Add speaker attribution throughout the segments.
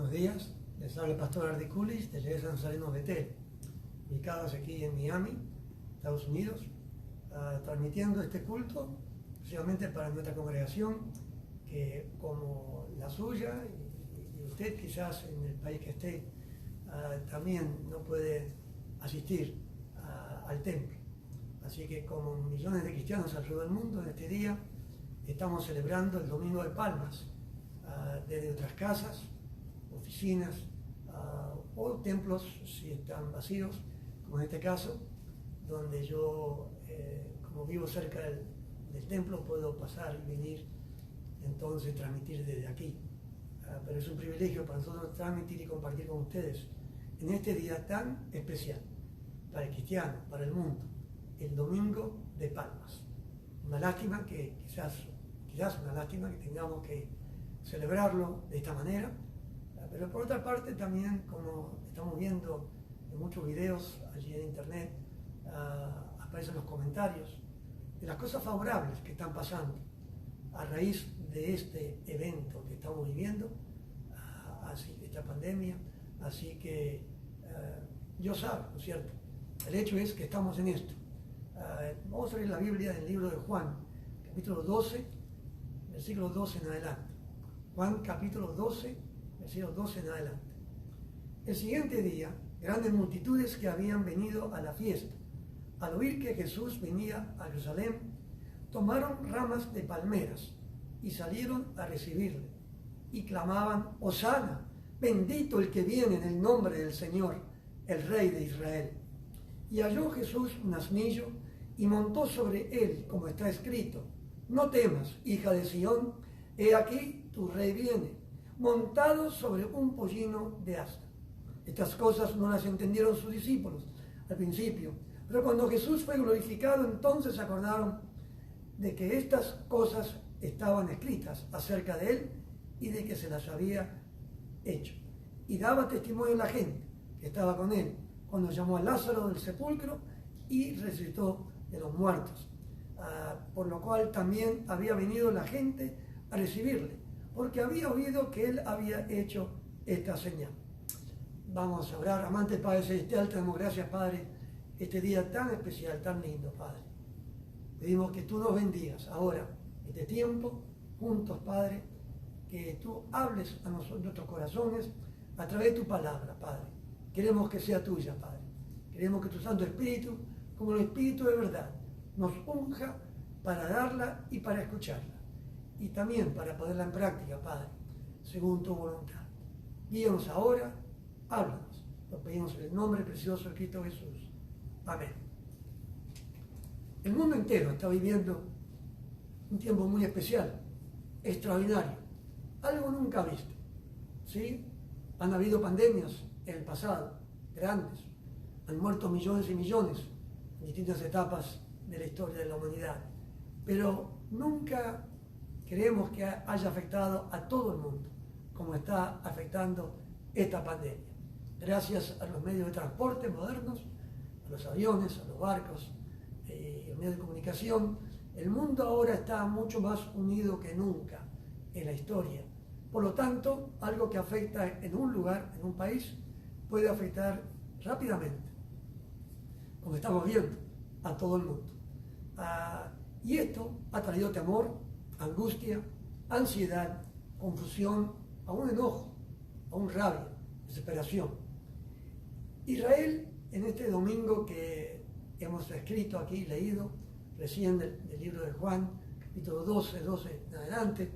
Speaker 1: Buenos días, les habla el pastor Ardiculis de la Iglesia Nazareno Betel, ubicados aquí en Miami, Estados Unidos, transmitiendo este culto, especialmente para nuestra congregación, que como la suya y usted quizás en el país que esté, también no puede asistir al templo. Así que como millones de cristianos alrededor del mundo, en este día estamos celebrando el Domingo de Palmas, desde nuestras casas, oficinas o templos si están vacíos, como en este caso, donde yo, como vivo cerca del templo, puedo pasar y venir, entonces transmitir desde aquí. Pero es un privilegio para nosotros transmitir y compartir con ustedes en este día tan especial para el cristiano, para el mundo, el Domingo de Palmas. Una lástima que quizás una lástima que tengamos que celebrarlo de esta manera, pero por otra parte también, como estamos viendo en muchos videos allí en internet, aparecen los comentarios de las cosas favorables que están pasando a raíz de este evento que estamos viviendo, esta pandemia. Así que Dios sabe, ¿no es cierto? El hecho es que estamos en esto. Vamos a leer la Biblia del libro de Juan, capítulo 12, versículo 12 en adelante. Juan capítulo 12, versículo 12 en adelante. El siguiente día, grandes multitudes que habían venido a la fiesta, al oír que Jesús venía a Jerusalén, tomaron ramas de palmeras y salieron a recibirle, y clamaban: Hosana, bendito el que viene en el nombre del Señor, el Rey de Israel. Y halló Jesús un asnillo y montó sobre él, como está escrito: No temas, hija de Sión, he aquí tu rey viene, montado sobre un pollino de asna. Estas cosas no las entendieron sus discípulos al principio, pero cuando Jesús fue glorificado, entonces se acordaron de que estas cosas estaban escritas acerca de él y de que se las había hecho. Y daba testimonio a la gente que estaba con él cuando llamó a Lázaro del sepulcro y resucitó de los muertos. Por lo cual también había venido la gente a recibirle, porque había oído que él había hecho esta señal. Vamos a orar. Amante Padre Celestial, te damos gracias, Padre, este día tan especial, tan lindo, Padre. Pedimos que tú nos bendigas ahora, este tiempo, juntos, Padre, que tú hables a nuestros corazones a través de tu palabra, Padre. Queremos que sea tuya, Padre. Queremos que tu Santo Espíritu, como el Espíritu de verdad, nos unja para darla y para escucharla. Y también para ponerla en práctica, Padre, según tu voluntad. Guíanos ahora, háblanos. Lo pedimos en el nombre precioso de Cristo Jesús. Amén. El mundo entero está viviendo un tiempo muy especial, extraordinario, algo nunca visto. ¿Sí? Han habido pandemias en el pasado, grandes. Han muerto millones y millones en distintas etapas de la historia de la humanidad. Pero nunca creemos que haya afectado a todo el mundo como está afectando esta pandemia. Gracias a los medios de transporte modernos, a los aviones, a los barcos, los medios de comunicación, el mundo ahora está mucho más unido que nunca en la historia. Por lo tanto, algo que afecta en un lugar, en un país, puede afectar rápidamente, como estamos viendo, a todo el mundo. Y esto ha traído temor, angustia, ansiedad, confusión, a un enojo, a un rabia, desesperación. Israel, en este domingo que hemos escrito aquí, leído recién del libro de Juan, capítulo 12 en adelante,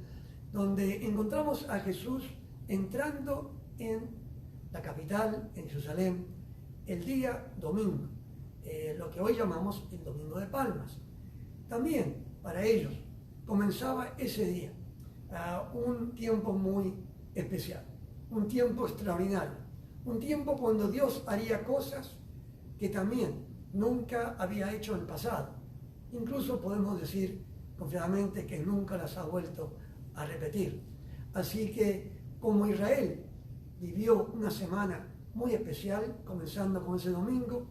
Speaker 1: donde encontramos a Jesús entrando en la capital, en Jerusalén, el día domingo, lo que hoy llamamos el Domingo de Palmas. También para ellos comenzaba ese día un tiempo muy especial, un tiempo extraordinario, un tiempo cuando Dios haría cosas que también nunca había hecho en el pasado. Incluso podemos decir confiadamente que nunca las ha vuelto a repetir. Así que como Israel vivió una semana muy especial, comenzando con ese domingo,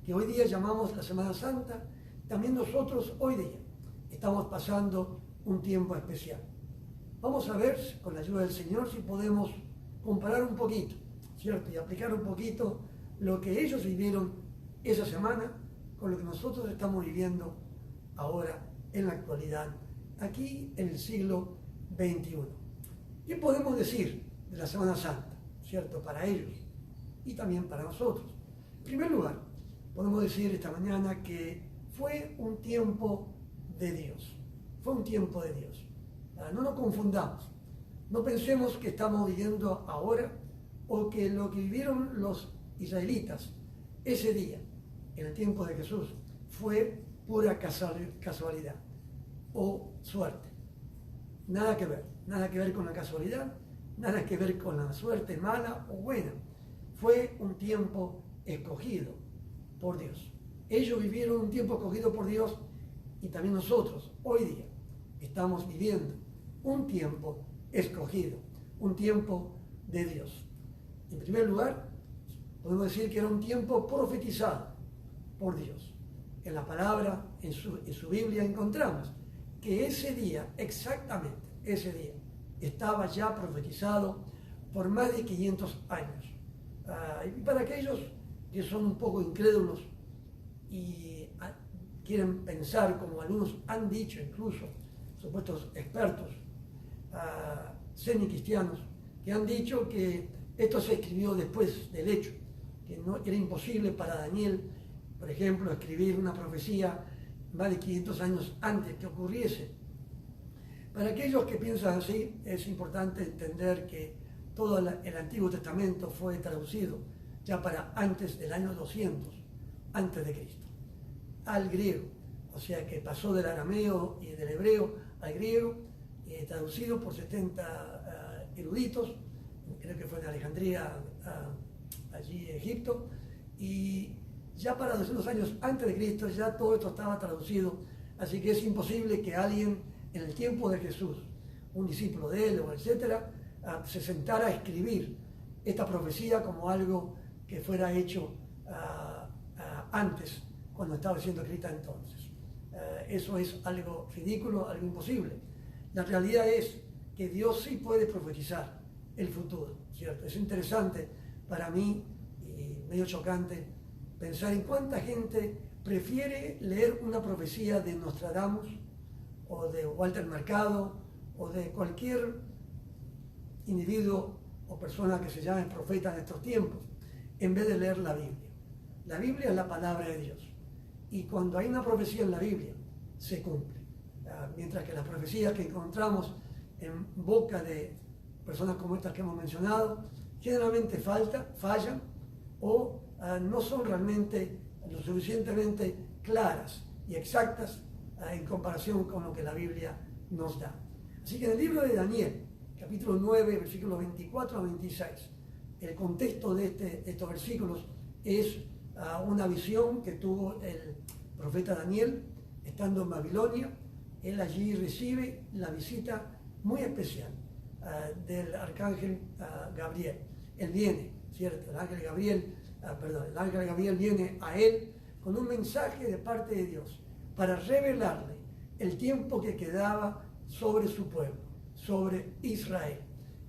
Speaker 1: que hoy día llamamos la Semana Santa, también nosotros hoy día estamos pasando un tiempo especial. Vamos a ver, con la ayuda del Señor, si podemos comparar un poquito, ¿cierto? Y aplicar un poquito lo que ellos vivieron esa semana con lo que nosotros estamos viviendo ahora en la actualidad, aquí en el siglo XXI. ¿Qué podemos decir de la Semana Santa, ¿cierto? Para ellos y también para nosotros. En primer lugar, podemos decir esta mañana que fue un tiempo de Dios. Fue un tiempo de Dios. No nos confundamos. No pensemos que estamos viviendo ahora o que lo que vivieron los israelitas ese día, en el tiempo de Jesús, fue pura casualidad o suerte. Nada que ver con la casualidad, nada que ver con la suerte mala o buena. Fue un tiempo escogido por Dios. Ellos vivieron un tiempo escogido por Dios y también nosotros, hoy día, estamos viviendo un tiempo escogido, un tiempo de Dios. En primer lugar, podemos decir que era un tiempo profetizado por Dios. En la palabra, en su Biblia encontramos que ese día, exactamente ese día, estaba ya profetizado por más de 500 años. Y para aquellos que son un poco incrédulos y quieren pensar, como algunos han dicho incluso, supuestos expertos, semi-cristianos, que han dicho que esto se escribió después del hecho, que no era imposible para Daniel, por ejemplo, escribir una profecía más de 500 años antes que ocurriese. Para aquellos que piensan así, es importante entender que todo el Antiguo Testamento fue traducido ya para antes del año 200, antes de Cristo, al griego. O sea que pasó del arameo y del hebreo al griego, traducido por 70 eruditos, creo que fue en Alejandría, allí Egipto, y ya para 200 años antes de Cristo ya todo esto estaba traducido, así que es imposible que alguien en el tiempo de Jesús, un discípulo de él o etcétera, se sentara a escribir esta profecía como algo que fuera hecho antes, cuando estaba siendo escrita entonces. Eso es algo ridículo, algo imposible. La realidad es que Dios sí puede profetizar el futuro, ¿cierto? Es interesante para mí y medio chocante pensar en cuánta gente prefiere leer una profecía de Nostradamus o de Walter Mercado o de cualquier individuo o persona que se llame profeta en estos tiempos, en vez de leer la Biblia. La Biblia es la palabra de Dios. Y cuando hay una profecía en la Biblia, se cumple. Mientras que las profecías que encontramos en boca de personas como estas que hemos mencionado, generalmente fallan o no son realmente lo suficientemente claras y exactas en comparación con lo que la Biblia nos da. Así que en el libro de Daniel, capítulo 9, versículos 24 a 26, el contexto de estos versículos es una visión que tuvo el profeta Daniel estando en Babilonia. Él allí recibe la visita muy especial del arcángel Gabriel. Él viene, ¿cierto? El ángel Gabriel viene a él con un mensaje de parte de Dios para revelarle el tiempo que quedaba sobre su pueblo, sobre Israel.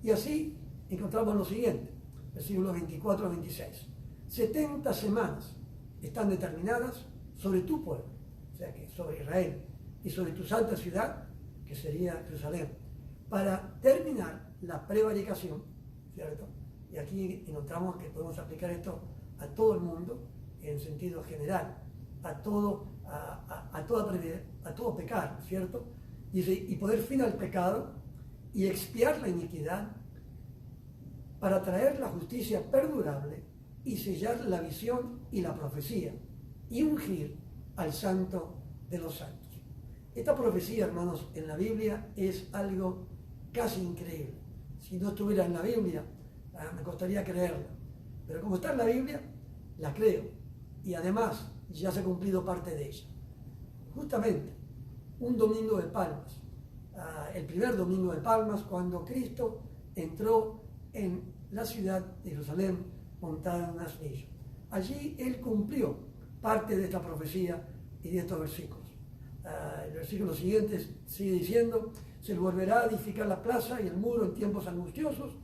Speaker 1: Y así encontramos lo siguiente, versículos 24 a 26. 70 semanas están determinadas sobre tu pueblo, o sea que sobre Israel, y sobre tu santa ciudad, que sería Jerusalén, para terminar la prevaricación, ¿cierto? Y aquí encontramos que podemos aplicar esto a todo el mundo en sentido general, a todo pecado, ¿cierto? Dice, y poner fin al pecado y expiar la iniquidad para traer la justicia perdurable y sellar la visión y la profecía y ungir al santo de los santos. Esta profecía, hermanos, en la Biblia es algo casi increíble. Si no estuviera en la Biblia, me costaría creerla. Pero como está en la Biblia, la creo. Y además, ya se ha cumplido parte de ella. Justamente, un domingo de Palmas, el primer domingo de Palmas, cuando Cristo entró en la ciudad de Jerusalén montado en un asnillo. Allí Él cumplió parte de esta profecía y de estos versículos. El versículo siguiente sigue diciendo, se volverá a edificar la plaza y el muro en tiempos angustiosos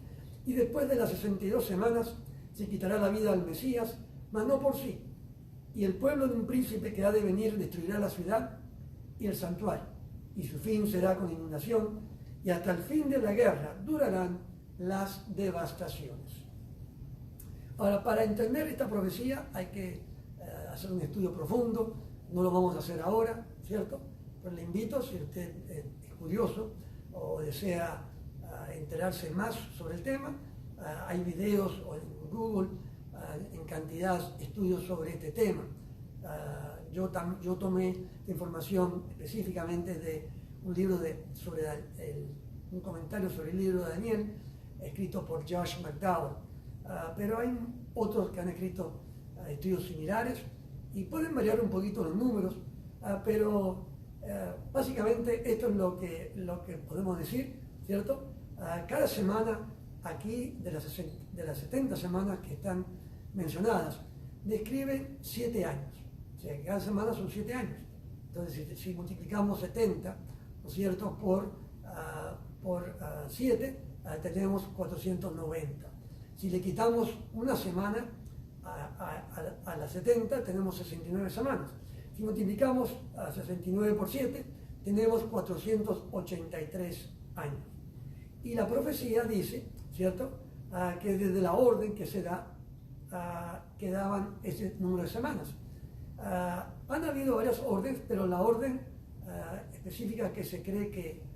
Speaker 1: Y después de las 62 semanas se quitará la vida al Mesías, mas no por sí. Y el pueblo de un príncipe que ha de venir destruirá la ciudad y el santuario, y su fin será con inundación, y hasta el fin de la guerra durarán las devastaciones. Ahora, para entender esta profecía hay que hacer un estudio profundo, no lo vamos a hacer ahora, ¿cierto? Pero le invito, si usted es curioso o desea enterarse más sobre el tema, hay videos en Google en cantidad de estudios sobre este tema. Yo tomé información específicamente de un libro un comentario sobre el libro de Daniel, escrito por Josh McDowell, pero hay otros que han escrito estudios similares y pueden variar un poquito los números, pero básicamente esto es lo que podemos decir, ¿cierto? Cada semana aquí, de las 70 semanas que están mencionadas, describe 7 años. O sea, que cada semana son 7 años. Entonces, si multiplicamos 70, ¿no es cierto?, por 7, tenemos 490. Si le quitamos una semana a las 70, tenemos 69 semanas. Si multiplicamos a 69 por 7, tenemos 483 años. Y la profecía dice, ¿cierto?, que desde la orden que se da, quedaban ese número de semanas. Han habido varias órdenes, pero la orden específica que se cree que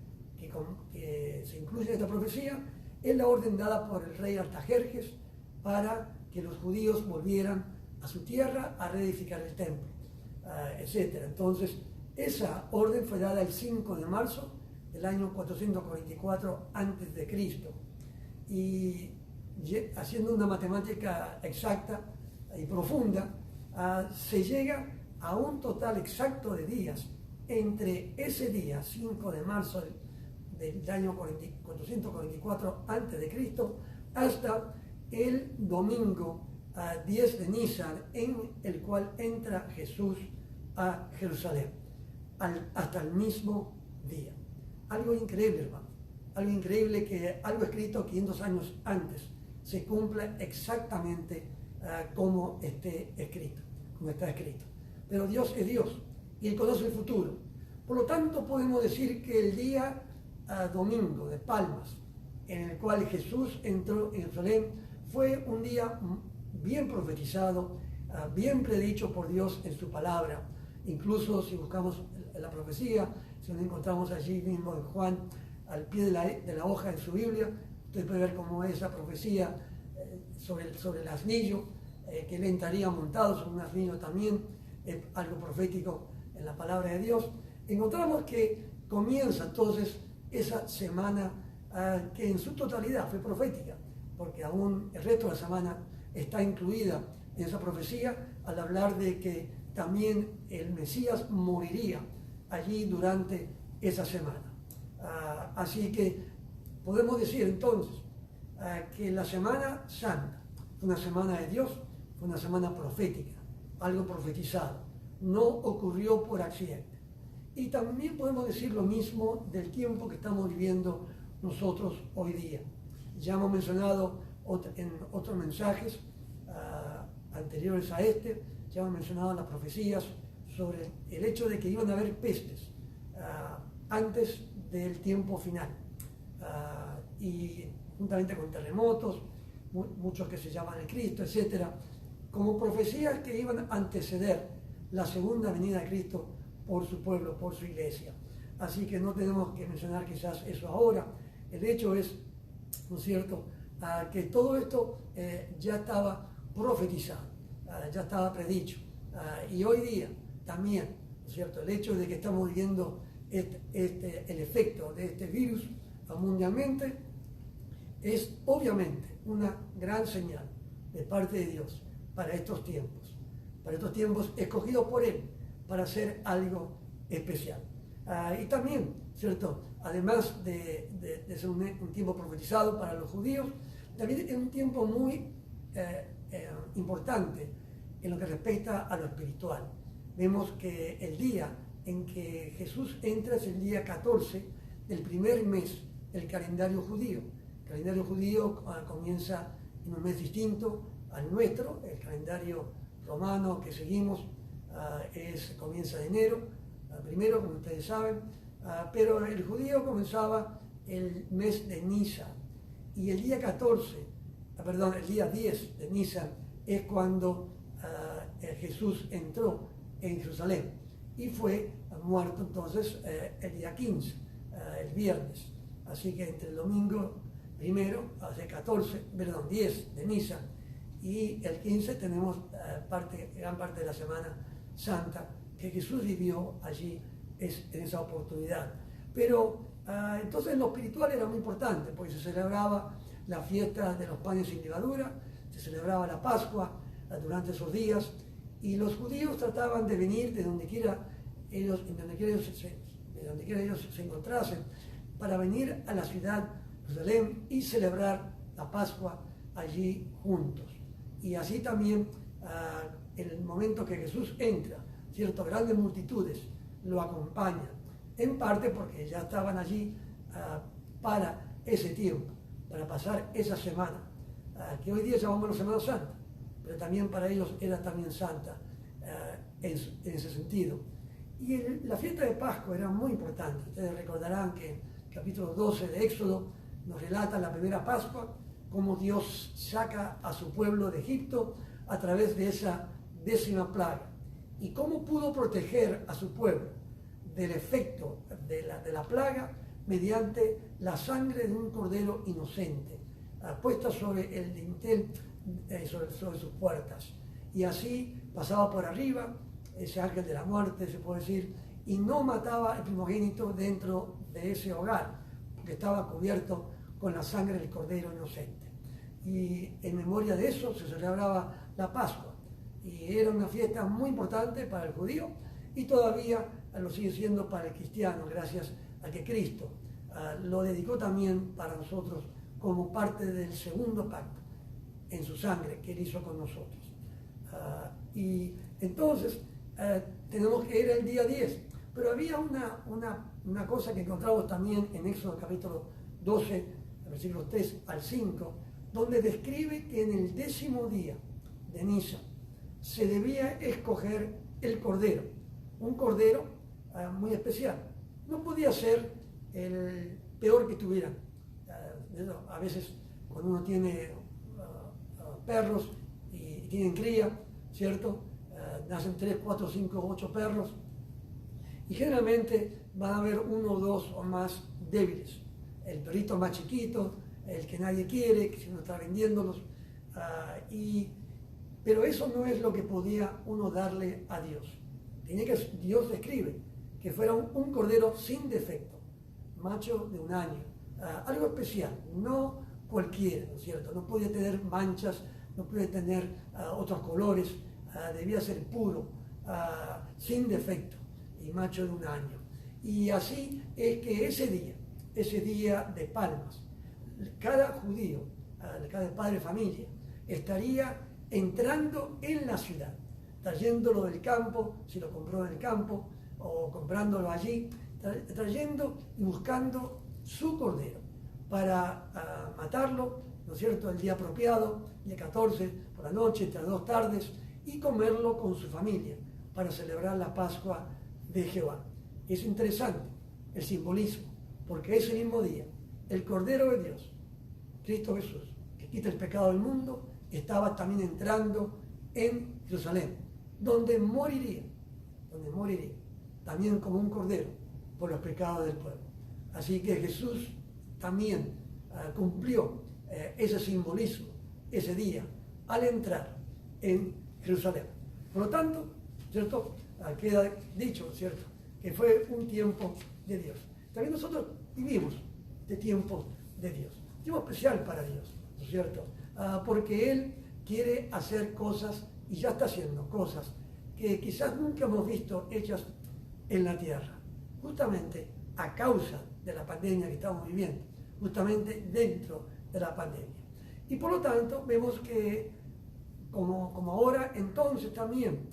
Speaker 1: se incluye en esta profecía es la orden dada por el rey Artajerjes para que los judíos volvieran a su tierra a reedificar el templo, etc. Entonces, esa orden fue dada el 5 de marzo del año 444 a.C. Y haciendo una matemática exacta y profunda, se llega a un total exacto de días entre ese día, 5 de marzo del año 444 a.C., hasta el domingo 10 de Nisan, en el cual entra Jesús a Jerusalén, hasta el mismo día. Algo increíble, hermano. Algo increíble, que algo escrito 500 años antes se cumpla exactamente como está escrito. Pero Dios es Dios y Él conoce el futuro. Por lo tanto, podemos decir que el día domingo de Palmas, en el cual Jesús entró en Jerusalén, fue un día bien profetizado, bien predicho por Dios en su palabra. Incluso si buscamos la profecía, si nos encontramos allí mismo en Juan, al pie de la hoja en su Biblia, usted puede ver cómo es esa profecía sobre el asnillo, que él entraría montado sobre un asnillo también, algo profético en la palabra de Dios. Encontramos que comienza entonces esa semana que en su totalidad fue profética, porque aún el resto de la semana está incluida en esa profecía al hablar de que también el Mesías moriría allí durante esa semana. Así que podemos decir entonces que la Semana Santa fue una semana de Dios, fue una semana profética, algo profetizado, no ocurrió por accidente. Y también podemos decir lo mismo del tiempo que estamos viviendo nosotros hoy día. Ya hemos mencionado en otros mensajes anteriores a este, ya hemos mencionado las profecías sobre el hecho de que iban a haber pestes antes del tiempo final, y juntamente con terremotos, muchos que se llaman el Cristo, etc., como profecías que iban a anteceder la segunda venida de Cristo por su pueblo, por su iglesia. Así que no tenemos que mencionar quizás eso ahora. El hecho es, ¿no es cierto?, que todo esto ya estaba profetizado, ya estaba predicho. Y hoy día también, ¿no es cierto?, el hecho de que estamos viviendo el efecto de este virus mundialmente es obviamente una gran señal de parte de Dios para estos tiempos escogidos por Él para hacer algo especial. Y también, ¿cierto?, además de ser un tiempo profetizado para los judíos, también es un tiempo muy importante en lo que respecta a lo espiritual. Vemos que el día en que Jesús entra es el día 14 del primer mes del calendario judío, calendario judío comienza en un mes distinto al nuestro. El calendario romano que seguimos comienza de enero, primero, como ustedes saben, pero el judío comenzaba el mes de Nisan, y el día 10 de Nisan es cuando Jesús entró en Jerusalén y fue muerto entonces el día 15, el viernes. Así que entre el domingo primero, hace 10 de Nisan, y el 15 tenemos gran parte de la Semana Santa que Jesús vivió allí en esa oportunidad. Pero entonces lo espiritual era muy importante, porque se celebraba la fiesta de los panes sin levadura, se celebraba la Pascua durante esos días, y los judíos trataban de venir de donde quiera ellos se encontrasen, para venir a la ciudad de Jerusalén y celebrar la Pascua allí juntos. Y así también en el momento que Jesús entra, ¿cierto? Grandes multitudes lo acompañan, en parte porque ya estaban allí para ese tiempo, para pasar esa semana, que hoy día llamamos la Semana Santa, pero también para ellos era también santa en ese sentido. Y la fiesta de Pascua era muy importante. Ustedes recordarán que el capítulo 12 de Éxodo nos relata la primera Pascua, cómo Dios saca a su pueblo de Egipto a través de esa 10ª plaga, y cómo pudo proteger a su pueblo del efecto de la plaga mediante la sangre de un cordero inocente puesta sobre el dintel, sobre sus puertas. Y así pasaba por arriba ese ángel de la muerte, se puede decir, y no mataba el primogénito dentro de ese hogar, porque estaba cubierto con la sangre del cordero inocente. Y en memoria de eso se celebraba la Pascua, y era una fiesta muy importante para el judío, y todavía lo sigue siendo para el cristiano, gracias a que Cristo lo dedicó también para nosotros como parte del segundo pacto en su sangre que él hizo con nosotros. Y entonces tenemos que ir el día 10, pero había una cosa que encontramos también en Éxodo capítulo 12, versículos 3 al 5, donde describe que en el 10º día de Nisan se debía escoger el cordero, un cordero muy especial. No podía ser el peor que tuvieran. A veces cuando uno tiene perros y tienen cría, ¿cierto? Nacen 3, 4, 5, 8 perros, y generalmente van a haber 1 o 2 o más débiles. El perrito más chiquito, el que nadie quiere, que si uno está vendiéndolos, pero eso no es lo que podía uno darle a Dios. Dios describe que fuera un cordero sin defecto, macho de 1 año, algo especial, no cualquiera, ¿no es cierto? No podía tener manchas, no podía tener otros colores, debía ser puro, sin defecto, y macho de 1 año. Y así es que ese día de Palmas, cada judío, cada padre de familia, estaría entrando en la ciudad, trayéndolo del campo, si lo compró en el campo, o comprándolo allí, trayendo y buscando su cordero para matarlo, ¿no es cierto?, el día apropiado, día 14, por la noche, entre las 2 tardes, y comerlo con su familia para celebrar la Pascua de Jehová. Es interesante el simbolismo, porque ese mismo día, el Cordero de Dios, Cristo Jesús, que quita el pecado del mundo, estaba también entrando en Jerusalén, donde moriría, también como un cordero, por los pecados del pueblo. Así que Jesús también cumplió ese simbolismo ese día al entrar en Jerusalén. Por lo tanto, ¿cierto? Queda dicho, ¿cierto?, que fue un tiempo de Dios. También nosotros vivimos este tiempo de Dios, tiempo especial para Dios, ¿no es cierto? Porque Él quiere hacer cosas, y ya está haciendo cosas que quizás nunca hemos visto hechas en la tierra, justamente a causa de la pandemia que estamos viviendo, justamente dentro de la pandemia. Y por lo tanto vemos que como ahora, entonces también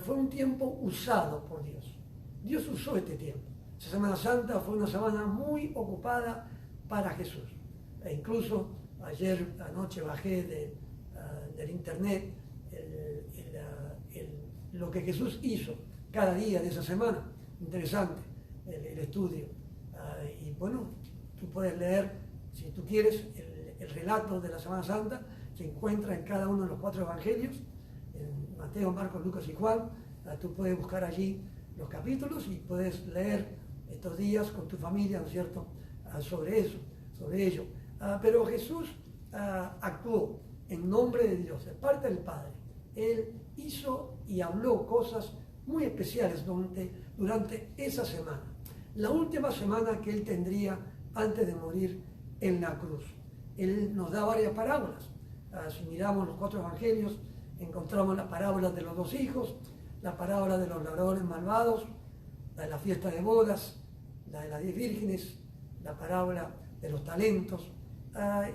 Speaker 1: fue un tiempo usado por Dios. Dios usó este tiempo. Esa Semana Santa fue una semana muy ocupada para Jesús. E incluso ayer anoche bajé del internet lo que Jesús hizo cada día de esa semana. Interesante el estudio. Y bueno, tú puedes leer, si tú quieres, el relato de la Semana Santa. Se encuentra en cada uno de los 4 evangelios, en Mateo, Marcos, Lucas y Juan. Tú puedes buscar allí los capítulos y puedes leer estos días con tu familia, ¿no es cierto?, sobre eso, sobre ello. Pero Jesús actuó en nombre de Dios, de parte del Padre. Él hizo y habló cosas muy especiales durante esa semana, la última semana que Él tendría antes de morir en la cruz. Él nos da varias parábolas. Si miramos los 4 evangelios, encontramos la parábola de los 2 hijos, la parábola de los ladrones malvados, la de la fiesta de bodas, la de las 10 vírgenes, la parábola de los talentos.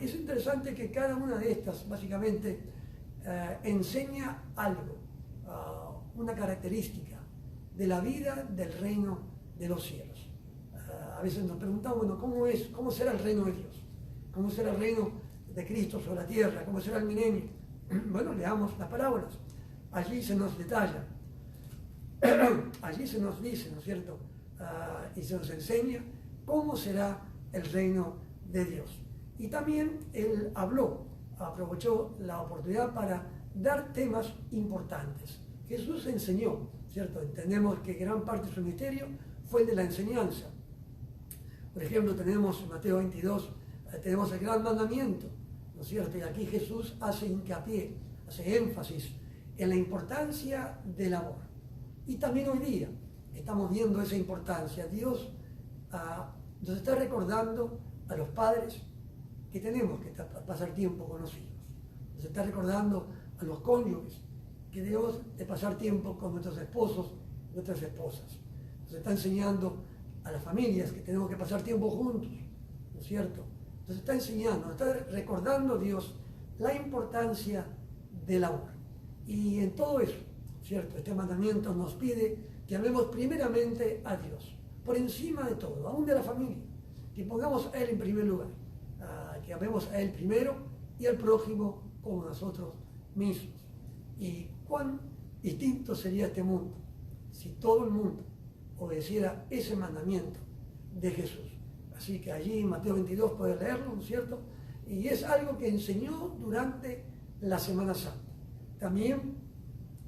Speaker 1: Es interesante que cada una de estas básicamente enseña algo, una característica de la vida del reino de los cielos. A veces nos preguntamos, bueno, ¿cómo será el reino de Dios? ¿Cómo será el reino de Cristo sobre la tierra? ¿Cómo será el milenio? Bueno, leamos las parábolas. Allí se nos detalla, allí se nos dice, ¿no es cierto? Y se nos enseña cómo será el reino de Dios. Y también Él aprovechó la oportunidad para dar temas importantes. Jesús enseñó, ¿cierto? Entendemos que gran parte de su ministerio fue el de la enseñanza. Por ejemplo, tenemos en Mateo 22, tenemos el gran mandamiento, ¿no es cierto? Y aquí Jesús hace hincapié, hace énfasis en la importancia del amor. Y también hoy día estamos viendo esa importancia. Dios nos está recordando a los padres que tenemos que pasar tiempo con los hijos. Nos está recordando a los cónyuges que debemos de pasar tiempo con nuestros esposos, nuestras esposas. Nos está enseñando a las familias que tenemos que pasar tiempo juntos, ¿no es cierto? Nos está enseñando, nos está recordando Dios la importancia del amor. Y en todo eso, ¿cierto? Este mandamiento nos pide que amemos primeramente a Dios, por encima de todo, aún de la familia, que pongamos a Él en primer lugar, que amemos a Él primero y al prójimo como nosotros mismos. Y cuán distinto sería este mundo si todo el mundo obedeciera ese mandamiento de Jesús. Así que allí en Mateo 22 puedes leerlo, ¿no es cierto? Y es algo que enseñó durante la Semana Santa. También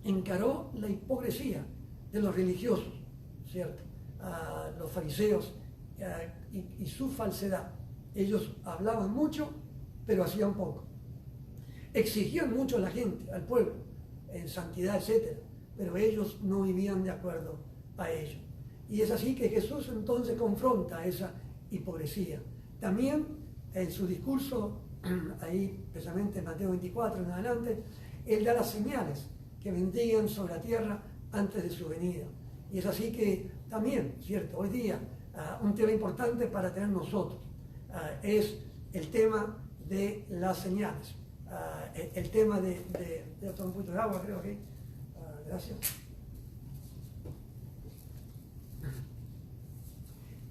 Speaker 1: encaró la hipocresía de los religiosos, ¿cierto? Los fariseos y su falsedad. Ellos hablaban mucho, pero hacían poco. Exigían mucho a la gente, al pueblo, en santidad, etc. Pero ellos no vivían de acuerdo a ello. Y es así que Jesús entonces confronta esa hipocresía. También en su discurso, ahí precisamente en Mateo 24 en adelante, Él da las señales que vendrían sobre la tierra antes de su venida. Y es así que también, ¿cierto? Hoy día, un tema importante para tener nosotros es el tema de las señales. El tema de otro un poquito de agua, creo que. Gracias.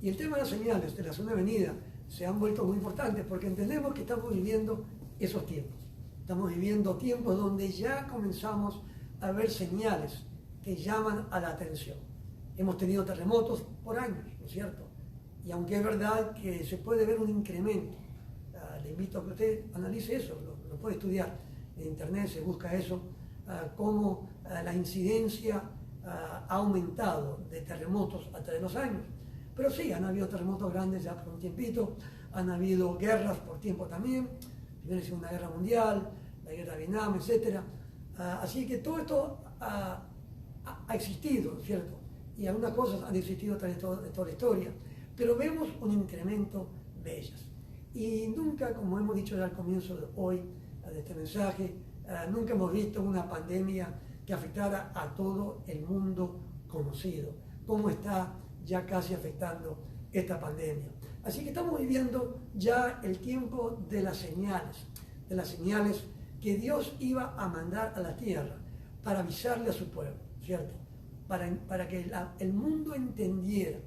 Speaker 1: Y el tema de las señales de la segunda venida se han vuelto muy importantes porque entendemos que estamos viviendo esos tiempos. Estamos viviendo tiempos donde ya comenzamos a ver señales que llaman a la atención. Hemos tenido terremotos por años, ¿no es cierto? Y aunque es verdad que se puede ver un incremento, le invito a que usted analice eso, lo puede estudiar en internet, se busca eso, cómo la incidencia ha aumentado de terremotos a través de los años. Pero sí, han habido terremotos grandes ya por un tiempito, han habido guerras por tiempo también, Primera y Segunda Guerra Mundial, la guerra de Vietnam, etc. Así que todo esto ha existido, ¿cierto? Y algunas cosas han existido a través de toda la historia, pero vemos un incremento de ellas. Y nunca, como hemos dicho ya al comienzo de hoy, de este mensaje, nunca hemos visto una pandemia que afectara a todo el mundo conocido, como está ya casi afectando esta pandemia. Así que estamos viviendo ya el tiempo de las señales que Dios iba a mandar a la tierra para avisarle a su pueblo, ¿cierto? Para que el mundo entendiera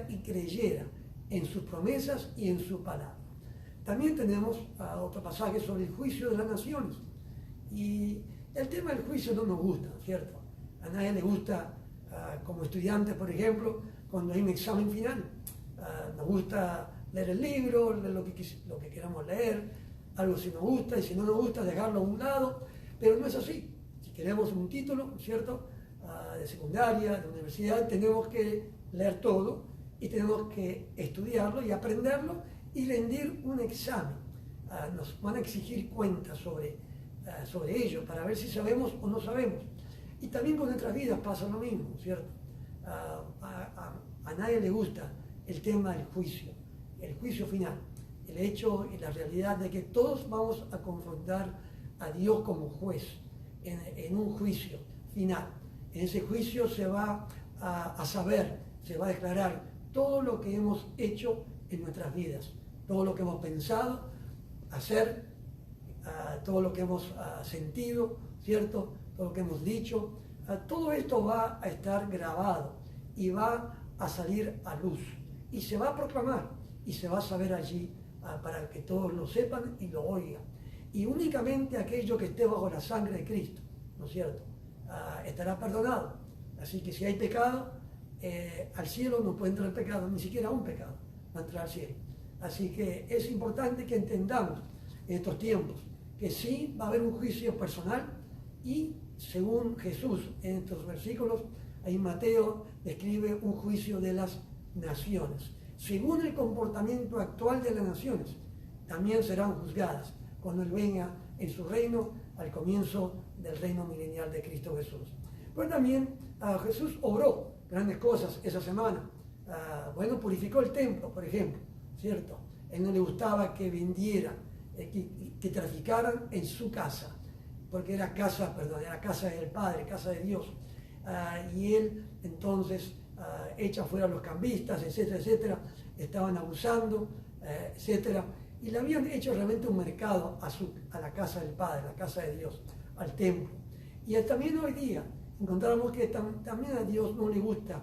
Speaker 1: y creyera en sus promesas y en su palabra. También tenemos otro pasaje sobre el juicio de las naciones. Y el tema del juicio no nos gusta, ¿cierto? A nadie le gusta, como estudiantes, por ejemplo, cuando hay un examen final. Nos gusta leer el libro, leer lo que queramos leer, algo si nos gusta, y si no nos gusta, dejarlo a un lado, pero no es así. Si queremos un título, ¿cierto?, de secundaria, de universidad, tenemos que leer todo y tenemos que estudiarlo y aprenderlo y rendir un examen. Nos van a exigir cuentas sobre ello para ver si sabemos o no sabemos. Y también con nuestras vidas pasa lo mismo, ¿cierto? A nadie le gusta el tema del juicio, el juicio final, el hecho y la realidad de que todos vamos a confrontar a Dios como juez en un juicio final. En ese juicio se va a saber, se va a declarar todo lo que hemos hecho en nuestras vidas, todo lo que hemos pensado, hacer, todo lo que hemos sentido, ¿cierto? Todo lo que hemos dicho, todo esto va a estar grabado y va a salir a luz y se va a proclamar y se va a saber allí para que todos lo sepan y lo oigan. Y únicamente aquello que esté bajo la sangre de Cristo, ¿no es cierto?, estará perdonado. Así que si hay pecado, al cielo no puede entrar el pecado, ni siquiera un pecado va a entrar al cielo. Así que es importante que entendamos en estos tiempos que sí va a haber un juicio personal y según Jesús en estos versículos, ahí Mateo describe un juicio de las naciones. Según el comportamiento actual de las naciones, también serán juzgadas cuando Él venga en su reino al comienzo del reino milenial de Cristo Jesús. Pero también Jesús obró grandes cosas esa semana. Purificó el templo, por ejemplo, ¿cierto? Él no le gustaba que vendieran, que traficaran en su casa, porque era casa del Padre, casa de Dios. Y él entonces echa fuera a los cambistas, etcétera, etcétera, estaban abusando, etcétera, y le habían hecho realmente un mercado a la casa del Padre, la casa de Dios, al templo. Y también hoy día encontramos que también a Dios no le gusta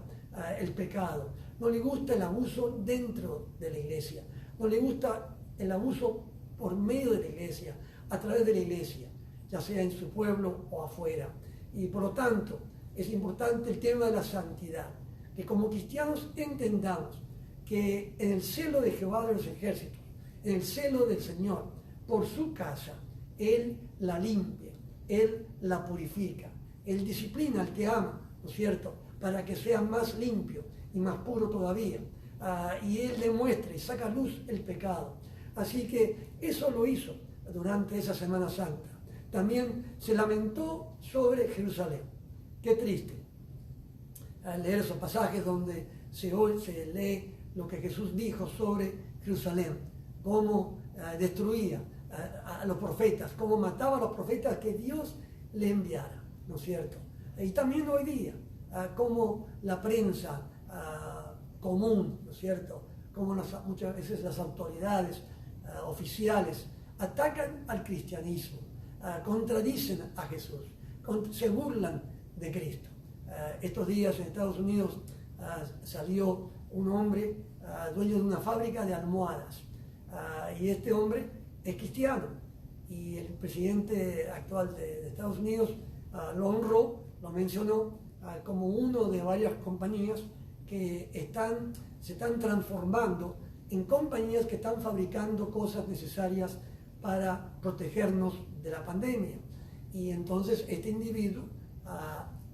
Speaker 1: el pecado, no le gusta el abuso dentro de la iglesia, no le gusta el abuso por medio de la iglesia, a través de la iglesia, ya sea en su pueblo o afuera. Y por lo tanto, es importante el tema de la santidad, que como cristianos entendamos que en el celo de Jehová de los ejércitos, en el celo del Señor, por su casa, Él la limpia, Él la purifica, Él disciplina al que ama, ¿no es cierto?, para que sea más limpio y más puro todavía. Y Él demuestra y saca a luz el pecado. Así que eso lo hizo durante esa Semana Santa. También se lamentó sobre Jerusalén. Qué triste al leer esos pasajes donde se lee lo que Jesús dijo sobre Jerusalén, cómo destruía a los profetas, cómo mataba a los profetas que Dios le enviara, ¿no es cierto? Y también hoy día, cómo la prensa común, ¿no es cierto?, cómo muchas veces las autoridades oficiales atacan al cristianismo, contradicen a Jesús, se burlan de Cristo. Estos días en Estados Unidos salió un hombre dueño de una fábrica de almohadas, y este hombre es cristiano, y el presidente actual de Estados Unidos lo honró, lo mencionó como uno de varias compañías que se están transformando en compañías que están fabricando cosas necesarias para protegernos de la pandemia. Y entonces este individuo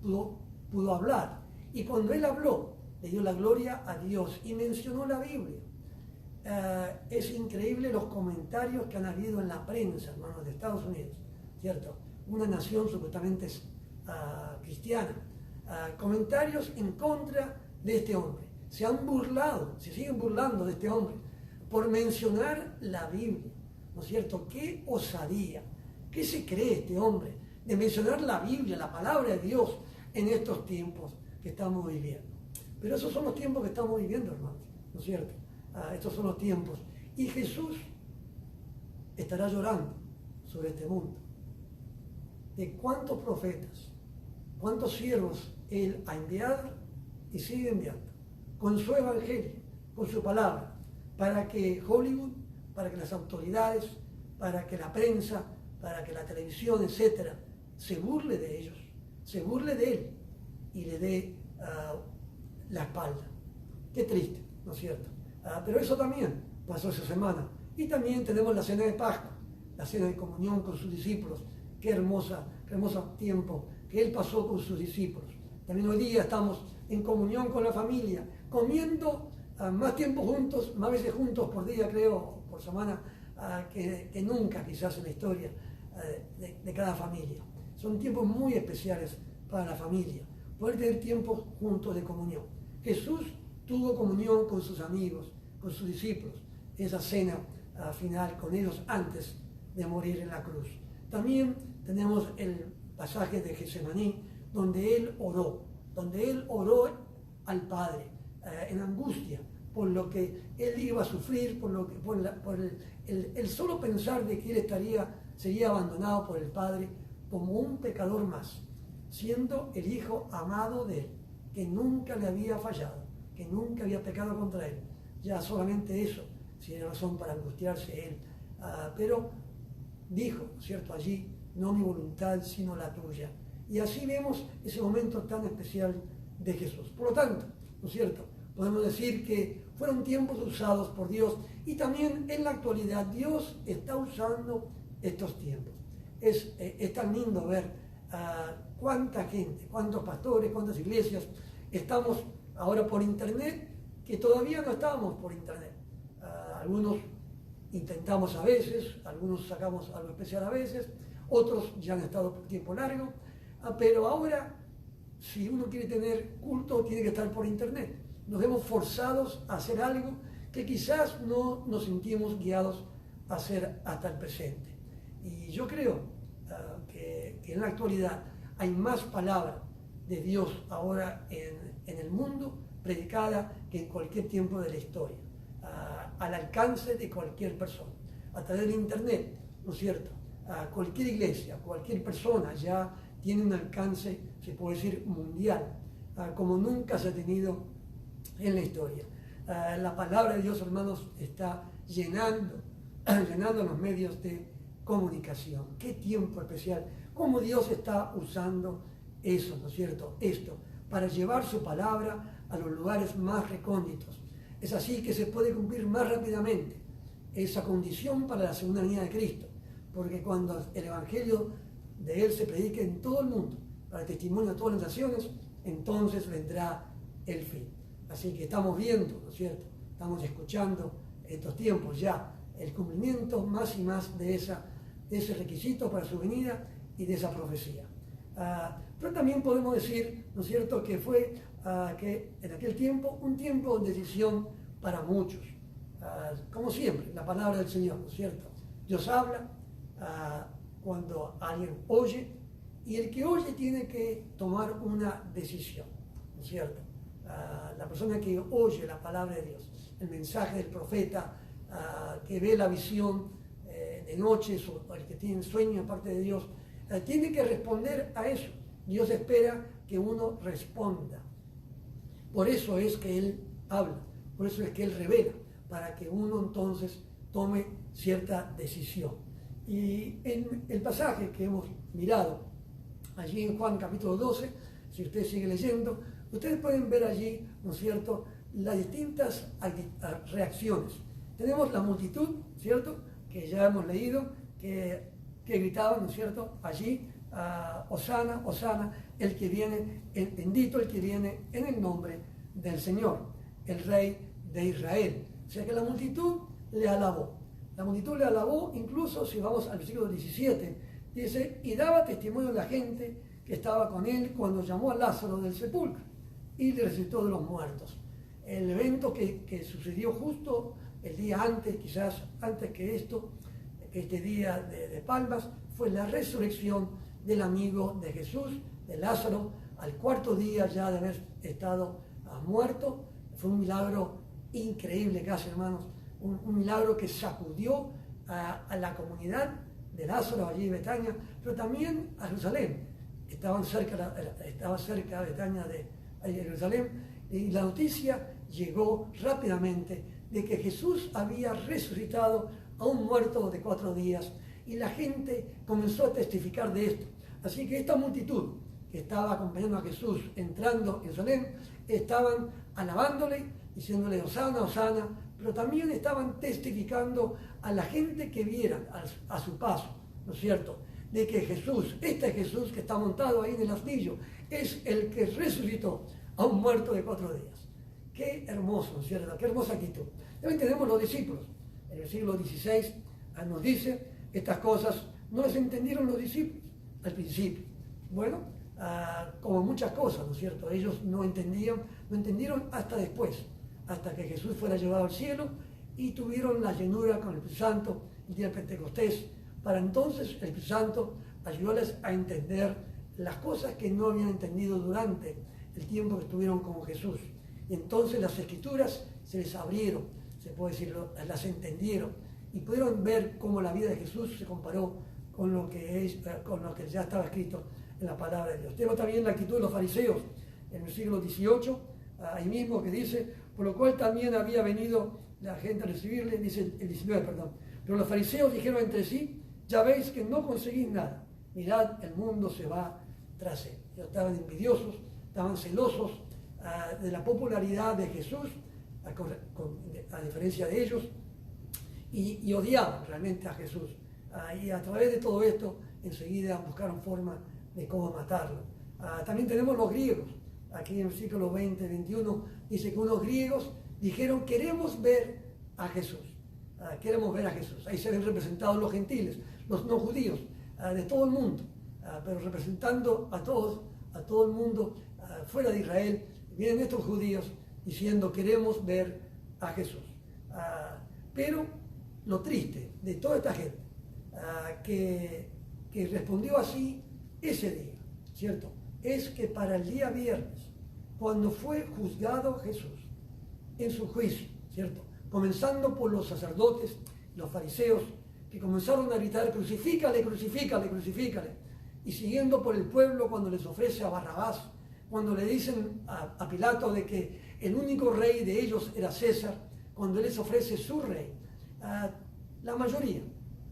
Speaker 1: pudo hablar. Y cuando él habló, le dio la gloria a Dios y mencionó la Biblia. Es increíble los comentarios que han habido en la prensa, hermanos, de Estados Unidos, ¿cierto? Una nación supuestamente cristiana. Comentarios en contra de este hombre. Se han burlado, se siguen burlando de este hombre por mencionar la Biblia, ¿no es cierto? ¡Qué osadía! ¿Qué se cree este hombre de mencionar la Biblia, la palabra de Dios en estos tiempos que estamos viviendo? Pero esos son los tiempos que estamos viviendo, hermanos, ¿no es cierto? Estos son los tiempos. Y Jesús estará llorando sobre este mundo. De cuántos profetas, cuántos siervos Él ha enviado y sigue enviando, con su evangelio, con su palabra, para que Hollywood para que las autoridades, para que la prensa, para que la televisión, etcétera, se burle de ellos, se burle de él y le dé la espalda. Qué triste, ¿no es cierto? Pero eso también pasó esa semana. Y también tenemos la cena de Pascua, la cena de comunión con sus discípulos. Qué hermoso tiempo que él pasó con sus discípulos. También hoy día estamos en comunión con la familia, comiendo más tiempo juntos, más veces juntos por día, creo, por semana, que nunca quizás en la historia de cada familia. Son tiempos muy especiales para la familia, poder tener tiempos juntos de comunión. Jesús tuvo comunión con sus amigos, con sus discípulos, esa cena final con ellos antes de morir en la cruz. También tenemos el pasaje de Getsemaní, donde él oró al Padre en angustia por lo que él iba a sufrir, por el solo pensar de que él sería abandonado por el Padre como un pecador más, siendo el Hijo amado de él, que nunca le había fallado, que nunca había pecado contra él. Ya solamente eso tiene razón para angustiarse él. Pero dijo, ¿cierto? Allí, no mi voluntad, sino la tuya. Y así vemos ese momento tan especial de Jesús. Por lo tanto, ¿no es cierto? Podemos decir que fueron tiempos usados por Dios y también en la actualidad Dios está usando estos tiempos. Es tan lindo ver cuánta gente, cuántos pastores, cuántas iglesias estamos ahora por internet que todavía no estábamos por internet. Algunos intentamos a veces, algunos sacamos algo especial a veces, otros ya han estado por tiempo largo, pero ahora si uno quiere tener culto tiene que estar por internet. Nos vemos forzados a hacer algo que quizás no nos sentimos guiados a hacer hasta el presente. Y yo creo que en la actualidad hay más palabra de Dios ahora en el mundo predicada que en cualquier tiempo de la historia, al alcance de cualquier persona, a través del internet, ¿no es cierto? Cualquier iglesia, cualquier persona ya tiene un alcance, se puede decir, mundial, como nunca se ha tenido en la historia. La palabra de Dios, hermanos, está llenando los medios de comunicación. Qué tiempo especial, cómo Dios está usando eso, ¿no es cierto? Esto, para llevar su palabra a los lugares más recónditos. Es así que se puede cumplir más rápidamente esa condición para la segunda venida de Cristo, porque cuando el Evangelio de Él se predique en todo el mundo, para testimonio de todas las naciones, entonces vendrá el fin. Así que estamos viendo, ¿no es cierto? Estamos escuchando estos tiempos ya, el cumplimiento más y más de ese requisito para su venida y de esa profecía. Pero también podemos decir, ¿no es cierto?, que fue que en aquel tiempo un tiempo de decisión para muchos. Como siempre, la palabra del Señor, ¿no es cierto? Dios habla cuando alguien oye, y el que oye tiene que tomar una decisión, ¿no es cierto? La persona que oye la palabra de Dios, el mensaje del profeta, que ve la visión de noche, o el que tiene sueño aparte de Dios, tiene que responder a eso. Dios espera que uno responda. Por eso es que Él habla, por eso es que Él revela, para que uno entonces tome cierta decisión. Y en el pasaje que hemos mirado allí en Juan capítulo 12, si usted sigue leyendo, ustedes pueden ver allí, ¿no es cierto?, las distintas reacciones. Tenemos la multitud, ¿cierto?, que ya hemos leído, que gritaban, ¿no es cierto?, allí, Hosana, Hosana, el que viene, bendito el que viene en el nombre del Señor, el Rey de Israel. O sea que la multitud le alabó. La multitud le alabó, incluso si vamos al versículo 17, dice, y daba testimonio a la gente que estaba con él cuando llamó a Lázaro del sepulcro y le resucitó de los muertos. El evento que sucedió justo el día antes, quizás antes que este día de Palmas, fue la resurrección del amigo de Jesús, de Lázaro, al cuarto día ya de haber estado muerto. Fue un milagro increíble casi, hermanos, un milagro que sacudió a la comunidad de Lázaro allí en Betania, pero también a Jerusalén. Estaba cerca de Betania de Jerusalén, y la noticia llegó rápidamente de que Jesús había resucitado a un muerto de 4 días. Y la gente comenzó a testificar de esto. Así que esta multitud que estaba acompañando a Jesús entrando en Jerusalén, estaban alabándole, diciéndole Hosana, Hosana, pero también estaban testificando a la gente que viera a su paso, ¿no es cierto?, de que Jesús, este Jesús que está montado ahí en el astillo, es el que resucitó a un muerto de 4 días. Qué hermoso, ¿no es cierto?, qué hermosa actitud. También tenemos los discípulos. En el siglo XVI nos dice, estas cosas no las entendieron los discípulos al principio. Bueno, como muchas cosas, ¿no es cierto? Ellos no entendieron hasta después, hasta que Jesús fuera llevado al cielo y tuvieron la llenura con el Espíritu Santo el día del Pentecostés. Para entonces el Espíritu Santo ayudóles a entender las cosas que no habían entendido durante el tiempo que estuvieron con Jesús. Y entonces las Escrituras se les abrieron, se puede decir, las entendieron y pudieron ver cómo la vida de Jesús se comparó con lo que ya estaba escrito en la palabra de Dios. Tenemos también la actitud de los fariseos en el siglo XVIII, ahí mismo que dice, por lo cual también había venido la gente a recibirle, dice el 19, perdón. Pero los fariseos dijeron entre sí, ya veis que no conseguís nada, mirad, el mundo se va tras él. Ellos estaban envidiosos, estaban celosos de la popularidad de Jesús, a diferencia de ellos, y odiaban realmente a Jesús. Y a través de todo esto, enseguida buscaron forma de cómo matarlo. También tenemos los griegos. Aquí en el siglo XX, XXI, dice que unos griegos dijeron, queremos ver a Jesús. Queremos ver a Jesús. Ahí se ven representados los gentiles, los no judíos, de todo el mundo, pero representando a todo el mundo fuera de Israel. Vienen estos judíos diciendo, queremos ver a Jesús. Pero lo triste de toda esta gente que respondió así ese día, ¿cierto?, es que para el día viernes, cuando fue juzgado Jesús en su juicio, ¿cierto?, comenzando por los sacerdotes, los fariseos, que comenzaron a gritar, crucifícale, crucifícale, crucifícale, y siguiendo por el pueblo cuando les ofrece a Barrabás, cuando le dicen a Pilato de que el único rey de ellos era César, cuando él les ofrece su rey, la mayoría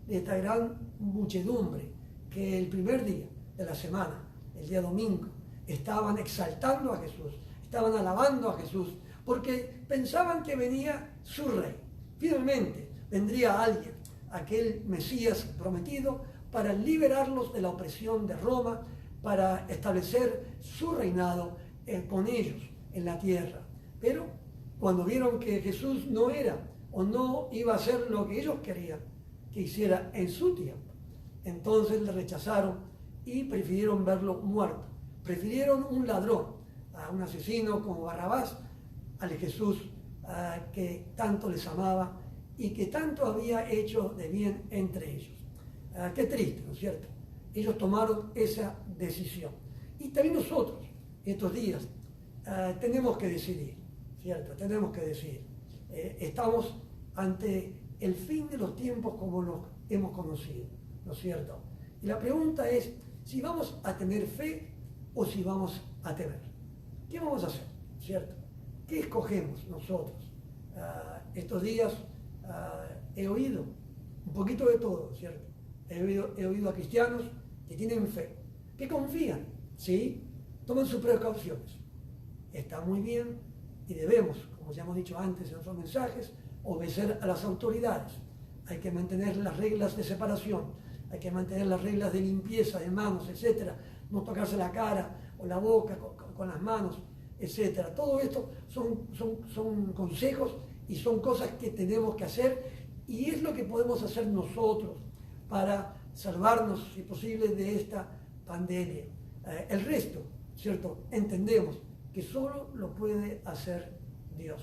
Speaker 1: de esta gran muchedumbre que el primer día de la semana, el día domingo, estaban exaltando a Jesús, estaban alabando a Jesús, porque pensaban que venía su rey. Finalmente vendría alguien, aquel Mesías prometido, para liberarlos de la opresión de Roma, para establecer su reinado con ellos en la tierra. Pero cuando vieron que Jesús no era o no iba a hacer lo que ellos querían que hiciera en su tiempo, entonces le rechazaron y prefirieron verlo muerto. Prefirieron un ladrón, a un asesino como Barrabás, al Jesús que tanto les amaba y que tanto había hecho de bien entre ellos. Qué triste, ¿no es cierto? Ellos tomaron esa decisión. Y también nosotros, estos días, tenemos que decidir, ¿cierto? Tenemos que decidir. Estamos ante el fin de los tiempos como los hemos conocido, ¿no es cierto? Y la pregunta es si vamos a tener fe o si vamos a temer. ¿Qué vamos a hacer, cierto? ¿Qué escogemos nosotros? Estos días he oído un poquito de todo, ¿cierto? He oído a cristianos que tienen fe, que confían, ¿sí? Toman sus precauciones. Está muy bien y debemos, como ya hemos dicho antes en otros mensajes, obedecer a las autoridades. Hay que mantener las reglas de separación, hay que mantener las reglas de limpieza de manos, etc. No tocarse la cara o la boca con las manos, etc. Todo esto son consejos y son cosas que tenemos que hacer y es lo que podemos hacer nosotros para salvarnos, si posible, de esta pandemia. El resto, ¿cierto? Entendemos que solo lo puede hacer Dios.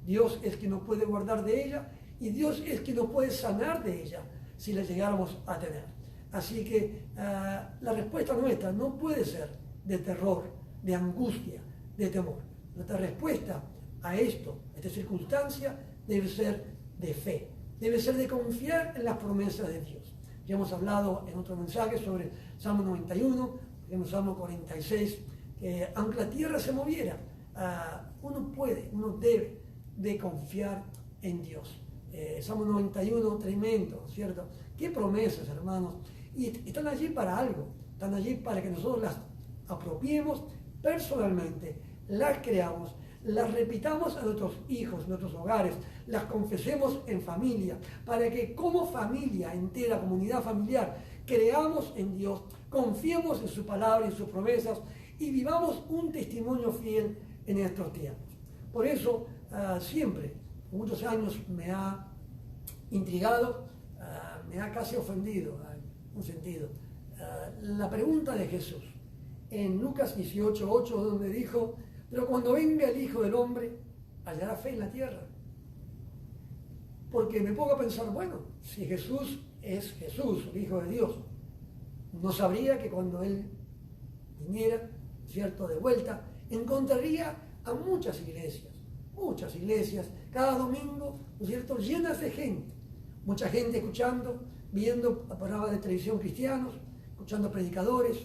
Speaker 1: Dios es quien nos puede guardar de ella y Dios es quien nos puede sanar de ella si la llegáramos a tener. Así que la respuesta nuestra no puede ser de terror, de angustia, de temor. Nuestra respuesta a esto, a esta circunstancia, debe ser de fe, debe ser de confiar en las promesas de Dios. Ya hemos hablado en otro mensaje sobre Salmo 91, en Salmo 46, que aunque la tierra se moviera, uno debe de confiar en Dios. Salmo 91, tremendo, ¿cierto? Qué promesas, hermanos. Y están allí para algo, están allí para que nosotros las apropiemos personalmente, las creamos, las repitamos a nuestros hijos, nuestros hogares, las confesemos en familia, para que como familia entera, comunidad familiar, creamos en Dios, confiemos en su palabra y en sus promesas y vivamos un testimonio fiel en estos tiempos. Por eso, siempre, por muchos años, me ha intrigado, me ha casi ofendido, en un sentido, la pregunta de Jesús en Lucas 18:8, donde dijo: pero cuando venga el Hijo del Hombre, hallará fe en la tierra. Porque me pongo a pensar, bueno, si Jesús es Jesús, el Hijo de Dios, no sabría que cuando Él viniera, ¿cierto?, de vuelta, encontraría a muchas iglesias, cada domingo, ¿no es cierto?, llenas de gente. Mucha gente escuchando, viendo programas de televisión cristianos, escuchando predicadores,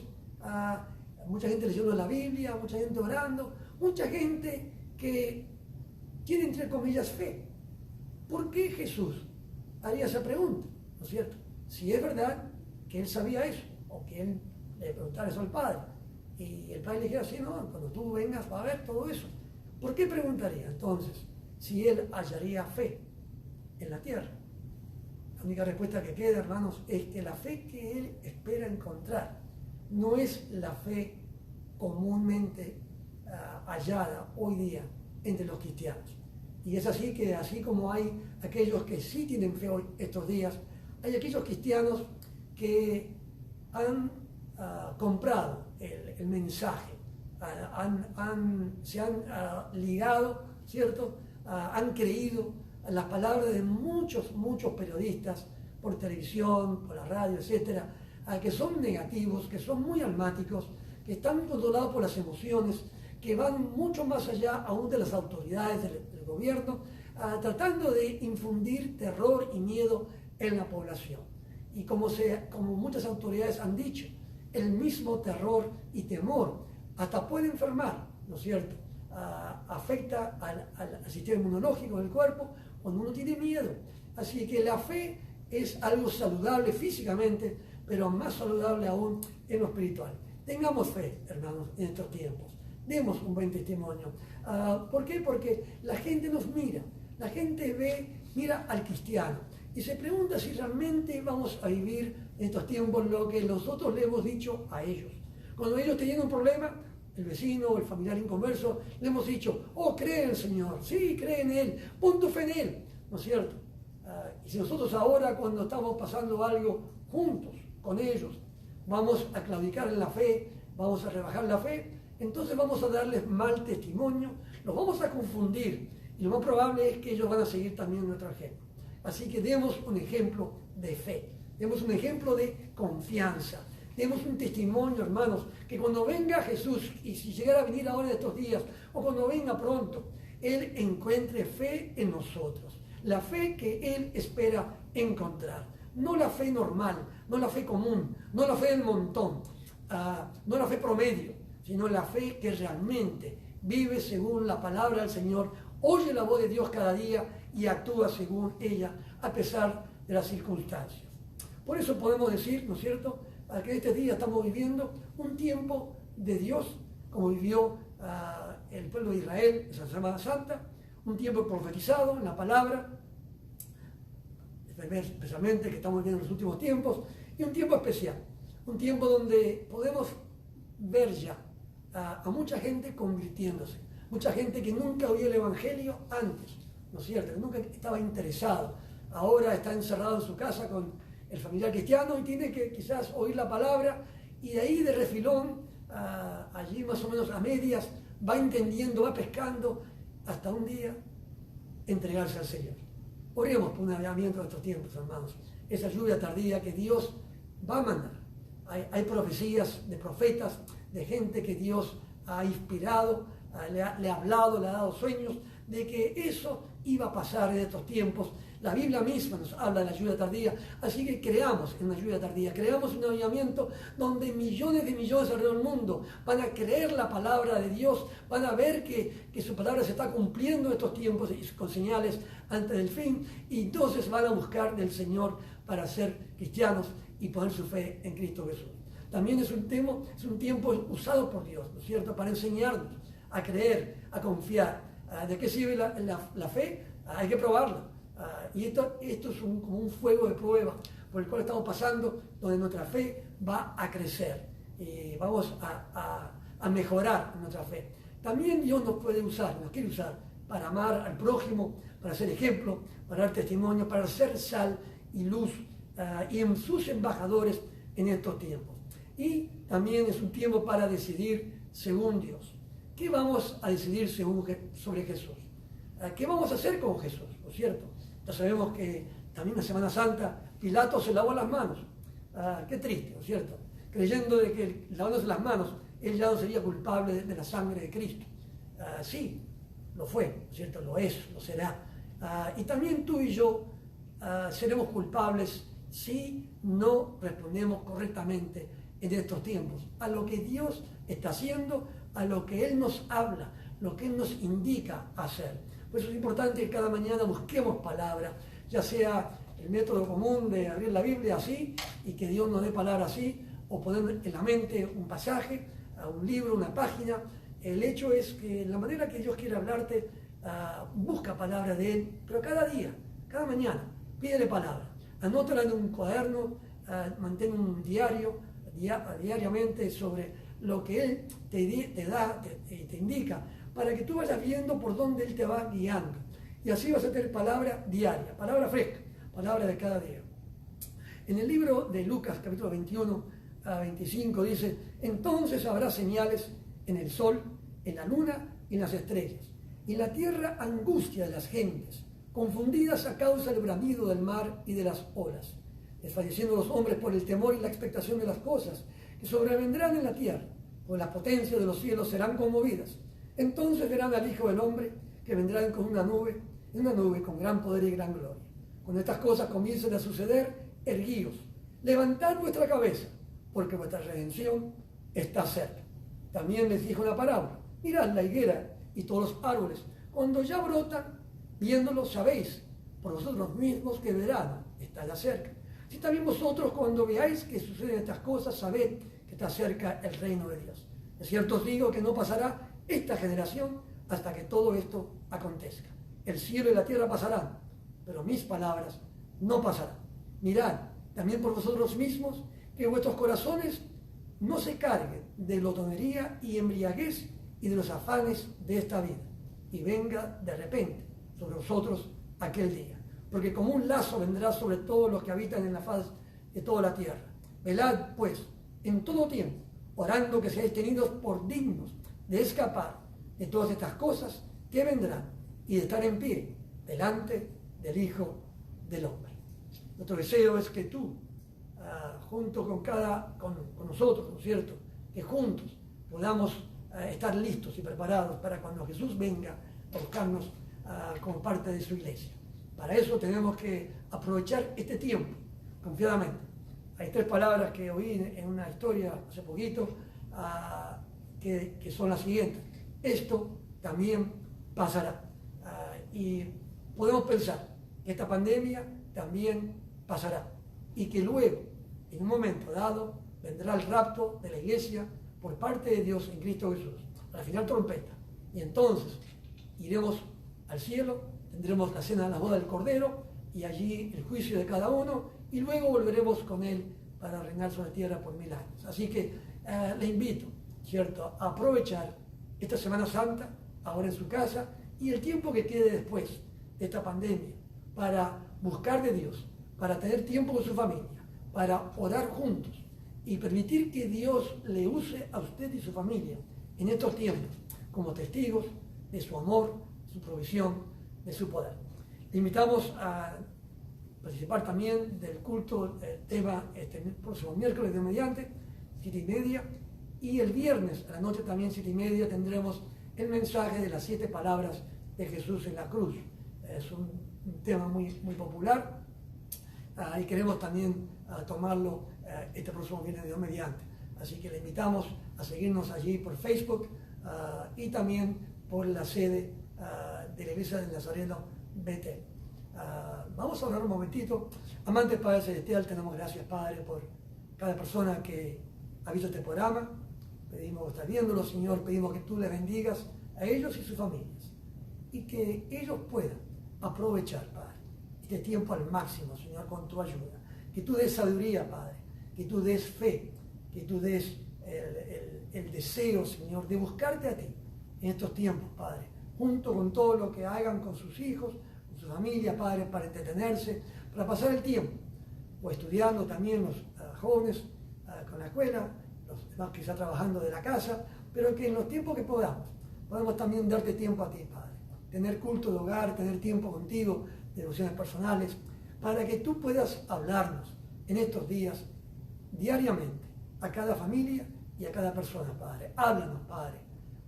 Speaker 1: mucha gente leyendo la Biblia, mucha gente orando, mucha gente que tiene, entre comillas, fe. ¿Por qué Jesús haría esa pregunta? ¿No es cierto? Si es verdad que Él sabía eso, o que Él le preguntara eso al Padre, y el Padre le dijera: sí, no, cuando tú vengas va a ver todo eso. ¿Por qué preguntaría entonces si Él hallaría fe en la tierra? La única respuesta que queda, hermanos, es que la fe que Él espera encontrar no es la fe comúnmente hallada hoy día entre los cristianos. Y es así que, así como hay aquellos que sí tienen fe hoy, estos días, hay aquellos cristianos que han comprado el mensaje, se han ligado, ¿cierto? Han creído las palabras de muchos periodistas por televisión, por la radio, etcétera, que son negativos, que son muy almáticos, que están controlados por las emociones, que van mucho más allá aún de las autoridades del gobierno, tratando de infundir terror y miedo en la población. Y como muchas autoridades han dicho, el mismo terror y temor hasta puede enfermar, ¿no es cierto? Afecta al sistema inmunológico del cuerpo cuando uno tiene miedo. Así que la fe es algo saludable físicamente, pero más saludable aún en lo espiritual. Tengamos fe, hermanos, en estos tiempos. Demos un buen testimonio. ¿Por qué? Porque la gente nos mira. La gente mira al cristiano y se pregunta si realmente vamos a vivir en estos tiempos lo que nosotros le hemos dicho a ellos. Cuando ellos tenían un problema, el vecino, el familiar inconverso, le hemos dicho: oh, cree en el Señor, sí, cree en Él, pon tu fe en Él, ¿no es cierto? Y si nosotros ahora, cuando estamos pasando algo juntos con ellos, vamos a claudicar en la fe, vamos a rebajar la fe, entonces vamos a darles mal testimonio, los vamos a confundir, y lo más probable es que ellos van a seguir también nuestro ejemplo. Así que demos un ejemplo de fe, demos un ejemplo de confianza, demos un testimonio, hermanos, que cuando venga Jesús, y si llegara a venir ahora en estos días, o cuando venga pronto, Él encuentre fe en nosotros, la fe que Él espera encontrar. No la fe normal, no la fe común, no la fe del montón, no la fe promedio, sino la fe que realmente vive según la palabra del Señor, oye la voz de Dios cada día y actúa según ella, a pesar de las circunstancias. Por eso podemos decir, ¿no es cierto?, que en este día estamos viviendo un tiempo de Dios, como vivió el pueblo de Israel en la Semana Santa, un tiempo profetizado en la palabra, especialmente que estamos viviendo en los últimos tiempos, y un tiempo especial, un tiempo donde podemos ver ya a mucha gente convirtiéndose, mucha gente que nunca oía el Evangelio antes, ¿no es cierto?, que nunca estaba interesado, ahora está encerrado en su casa con el familiar cristiano y tiene que quizás oír la palabra, y de ahí de refilón, allí más o menos a medias, va entendiendo, va pescando, hasta un día entregarse al Señor. Oremos por un avivamiento de estos tiempos, hermanos. Esa lluvia tardía que Dios va a mandar. Hay profecías de profetas, de gente que Dios ha inspirado, le ha hablado, le ha dado sueños, de que eso iba a pasar en estos tiempos. La Biblia misma nos habla de la lluvia tardía, así que creamos en la lluvia tardía, creamos un avivamiento donde millones de millones alrededor del mundo van a creer la palabra de Dios, van a ver que su palabra se está cumpliendo en estos tiempos con señales antes del fin, y entonces van a buscar del Señor para ser cristianos y poner su fe en Cristo Jesús. También es un tiempo usado por Dios, ¿no es cierto?, para enseñarnos a creer, a confiar. ¿De qué sirve la fe? Hay que probarla. Y esto es como un fuego de prueba por el cual estamos pasando, donde nuestra fe va a crecer y vamos a mejorar nuestra fe. También Dios nos puede usar, nos quiere usar para amar al prójimo, para ser ejemplo, para dar testimonio, para ser sal y luz y en sus embajadores en estos tiempos. Y también es un tiempo para decidir según Dios. ¿Qué vamos a decidir sobre Jesús? ¿Qué vamos a hacer con Jesús? ¿No es cierto? Ya sabemos que también en Semana Santa Pilato se lavó las manos. Qué triste, ¿no es cierto? Creyendo de que lavándose las manos, él ya no sería culpable de la sangre de Cristo. Sí, lo fue, ¿no es cierto? Lo es, lo será. Y también tú y yo seremos culpables si no respondemos correctamente en estos tiempos a lo que Dios está haciendo, a lo que Él nos habla, lo que Él nos indica hacer. Por eso es importante que cada mañana busquemos palabra, ya sea el método común de abrir la Biblia así y que Dios nos dé palabra así, o poner en la mente un pasaje, un libro, una página. El hecho es que la manera que Dios quiere hablarte, busca palabra de Él, pero cada día, cada mañana, pídele palabra. Anótala en un cuaderno, mantén un diario diariamente sobre lo que Él te indica, para que tú vayas viendo por dónde Él te va guiando. Y así vas a tener palabra diaria, palabra fresca, palabra de cada día. En el libro de Lucas, capítulo 21 a 25, dice: entonces habrá señales en el sol, en la luna y en las estrellas, y en la tierra angustia de las gentes, confundidas a causa del bramido del mar y de las olas, desfalleciendo los hombres por el temor y la expectación de las cosas que sobrevendrán en la tierra, pues las potencias de los cielos serán conmovidas. Entonces verán al Hijo del Hombre que vendrá en una nube con gran poder y gran gloria. Cuando estas cosas comiencen a suceder, erguíos, levantad vuestra cabeza, porque vuestra redención está cerca. También les dijo una parábola: mirad la higuera y todos los árboles, cuando ya brotan, viéndolos sabéis por vosotros mismos que el verano está ya cerca. Si también vosotros, cuando veáis que suceden estas cosas, sabed que está cerca el reino de Dios. De cierto os digo que no pasará esta generación hasta que todo esto acontezca. El cielo y la tierra pasarán, pero mis palabras no pasarán. Mirad también por vosotros mismos que vuestros corazones no se carguen de glotonería y embriaguez y de los afanes de esta vida, y venga de repente sobre vosotros aquel día. Porque como un lazo vendrá sobre todos los que habitan en la faz de toda la tierra. Velad, pues, en todo tiempo, orando que seáis tenidos por dignos de escapar de todas estas cosas que vendrán y de estar en pie delante del Hijo del Hombre. Nuestro deseo es que tú, junto con nosotros, ¿no es cierto?, que juntos podamos estar listos y preparados para cuando Jesús venga a buscarnos como parte de su iglesia. Para eso tenemos que aprovechar este tiempo confiadamente. Hay 3 palabras que oí en una historia hace poquito que son las siguientes: esto también pasará. Y podemos pensar que esta pandemia también pasará y que luego, en un momento dado, vendrá el rapto de la iglesia por parte de Dios en Cristo Jesús, a la final trompeta. Y entonces iremos al cielo, tendremos la cena de la boda del Cordero y allí el juicio de cada uno, y luego volveremos con Él para reinar sobre la tierra por 1000 años. Así que le invito, ¿cierto?, a aprovechar esta Semana Santa, ahora en su casa, y el tiempo que quede después de esta pandemia, para buscar de Dios, para tener tiempo con su familia, para orar juntos y permitir que Dios le use a usted y su familia en estos tiempos como testigos de su amor, de su provisión, de su poder. Le invitamos a participar también del culto tema este próximo miércoles de mediante, 7:30, y el viernes a la noche también 7:30 tendremos el mensaje de las 7 palabras de Jesús en la cruz. Es un tema muy popular y queremos también tomarlo este próximo viernes de Dios mediante. Así que le invitamos a seguirnos allí por Facebook y también por la sede de la Iglesia del Nazareno Betel. Vamos a hablar un momentito. Amante Padre Celestial, te damos gracias, Padre, por cada persona que ha visto este programa. Pedimos que estás viéndolo, Señor, pedimos que tú les bendigas a ellos y sus familias y que ellos puedan aprovechar, Padre, este tiempo al máximo, Señor, con tu ayuda. Que tú des sabiduría, Padre, que tú des fe, que tú des el deseo, Señor, de buscarte a ti en estos tiempos, Padre, junto con todo lo que hagan con sus hijos, con sus familias, Padre, para entretenerse, para pasar el tiempo, o estudiando también los jóvenes con la escuela, los demás quizá trabajando de la casa, pero que en los tiempos que podamos también darte tiempo a ti, Padre, tener culto de hogar, tener tiempo contigo, devociones personales, para que tú puedas hablarnos en estos días, diariamente, a cada familia y a cada persona, Padre. Háblanos, Padre.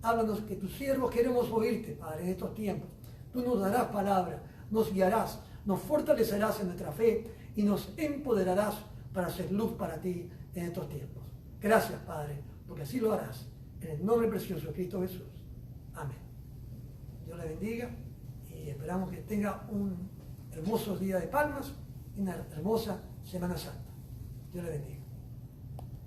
Speaker 1: Háblanos, que tus siervos queremos oírte, Padre, en estos tiempos. Tú nos darás palabra, nos guiarás, nos fortalecerás en nuestra fe y nos empoderarás para hacer luz para ti en estos tiempos. Gracias, Padre, porque así lo harás. En el nombre precioso de Cristo Jesús. Amén. Dios le bendiga y esperamos que tenga un hermoso día de Palmas y una hermosa Semana Santa. Dios le bendiga.